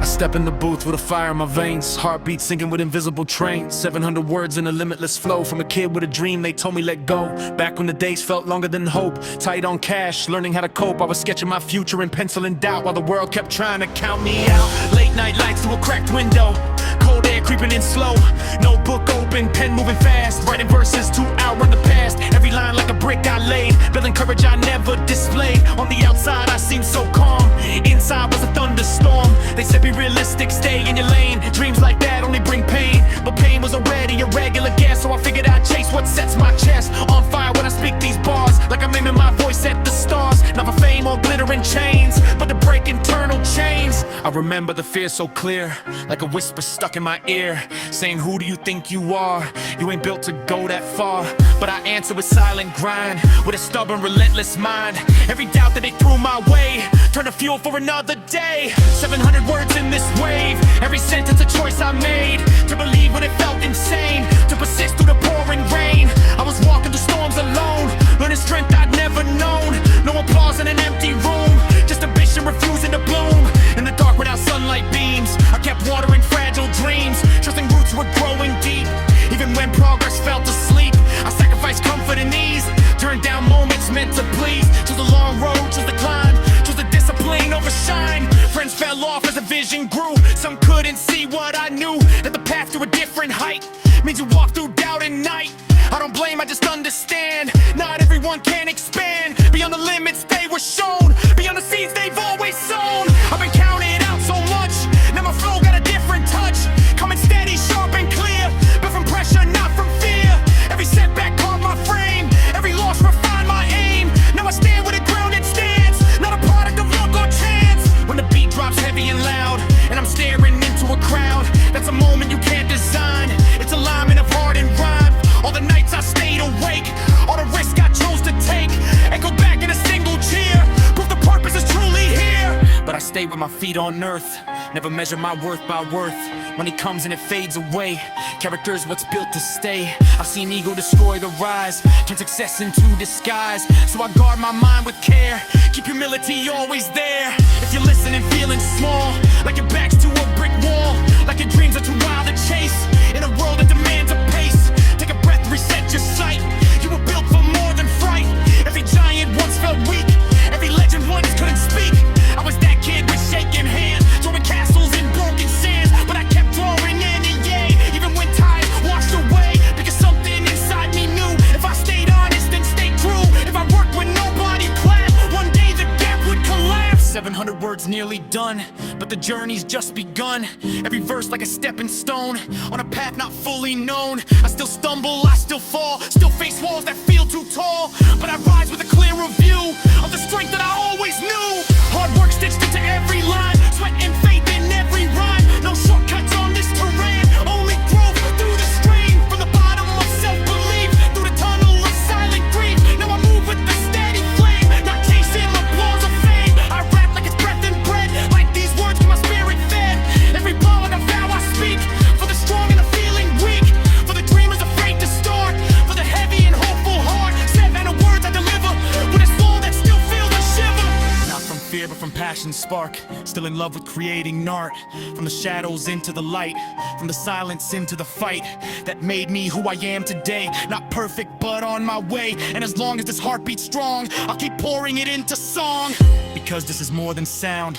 I step in the booth with a fire in my veins, heartbeat sinking with invisible trains. 700 words in a limitless flow. From a kid with a dream, they told me let go. Back when the days felt longer than hope. Tight on cash, learning how to cope. I was sketching my future in pencil and doubt, while the world kept trying to count me out. Late night lights through a cracked window, cold air creeping in slow. Notebook open, pen moving fast, writing verses to outrun the past. Every line like a brick I laid, building courage I never displayed. On the outside I seemed so calm, inside was a thunderstorm. They said be realistic, stay in your lane. Dreams like that only bring pain, but pain was already a regular guest. So I figured I'd chase what sets my chest on fire when I speak these bars, like I'm aiming my voice at the stars. Not for fame or glittering chains, but to break internal chains. I remember the fear so clear, like a whisper stuck in my ear, saying who do you think you are? You ain't built to go that far. But I answer with silent grind, with a stubborn relentless mind. Every doubt that they threw my way turned to fuel for another day. 700 words in this wave, every sentence a choice I made. To believe when it felt insane, to persist through the pouring rain. I was walking through storms alone, learning strength I'd never known. No applause in an empty room, just ambition refusing to bloom. In the dark without sunlight beams, I kept watering fragile dreams, trusting roots were growing deep. Even when progress fell to sleep, I sacrificed comfort and ease, turned down moments meant to please. Chose the long road, chose the climb, chose the discipline over shine. Friends fell off as the vision grew, some couldn't see what I knew, that the path to a different height means you walk through doubt and night. I don't blame, I just understand, not everyone can expand beyond the limits they were shown, beyond the seeds they've always sown. I've been counted out so much, now my flow got a different touch, coming steady, sharp and clear, but from pressure, not from fear. Every setback carved my frame, every loss refined my aim. Now I stand with a grounded stance, not a product of luck or chance. When the beat drops heavy and loud, and I'm staring into a crowd, that's a moment you can't design. It's alignment of heart and rhyme. All the nights I stayed awake, all the risks I chose to take, echo back in a single cheer, proof the purpose is truly here. But I stay with my feet on earth, never measure my worth by worth. Money comes and it fades away, character's what's built to stay. I've seen ego destroy the rise, turn success into disguise. So I guard my mind with care, keep humility always there. If you're listening feeling small, like your back's to a brick wall, like your dreams are too wild to chase, in a world that demands a pace, take a breath, reset your sight. You were built for more than fright. Every giant once felt weak, every legend once couldn't speak. I was that kid with shaking hands, throwing castles in broken sands, but I kept throwing in and yay, even when time washed away, because something inside me knew, if I stayed honest and stayed true, if I worked when nobody clapped, one day the gap would collapse. 700 words nearly done, but the journey's just begun. Every verse like a stepping stone, on a path not fully known. I still stumble, I still fall, still face walls that feel too tall, but I rise with a clearer view of the strength that I always knew. Hard work stitched into every line, sweat and faith in every rhyme. No shortcuts on this terrain, only growth through the stream. From the bottom of self-belief, through the tunnel of silent grief. Now I move with the steady flame, not chasing applause or fame. I rap like it's breath and bread, like these words keep my spirit fed. Every bar like a vow I speak, for the strong and the feeling weak, for the dreamers afraid to start, for the heavy and hopeful heart. 700 words I deliver, with a soul that still feels a shiver. Not from fear but from passion spark, still in love with creating art. From the shadows into the light, from the silence into the fight, that made me who I am today. Not perfect but on my way, and as long as this heart beats strong, I'll keep pouring it into song. Because this is more than sound,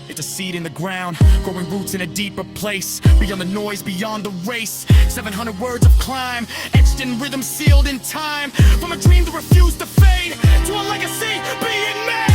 it's a seed in the ground, growing roots in a deeper place, beyond the noise, beyond the race. 700 words of climb, etched in rhythm, sealed in time, from a dream to refuse to fade, to a legacy being made.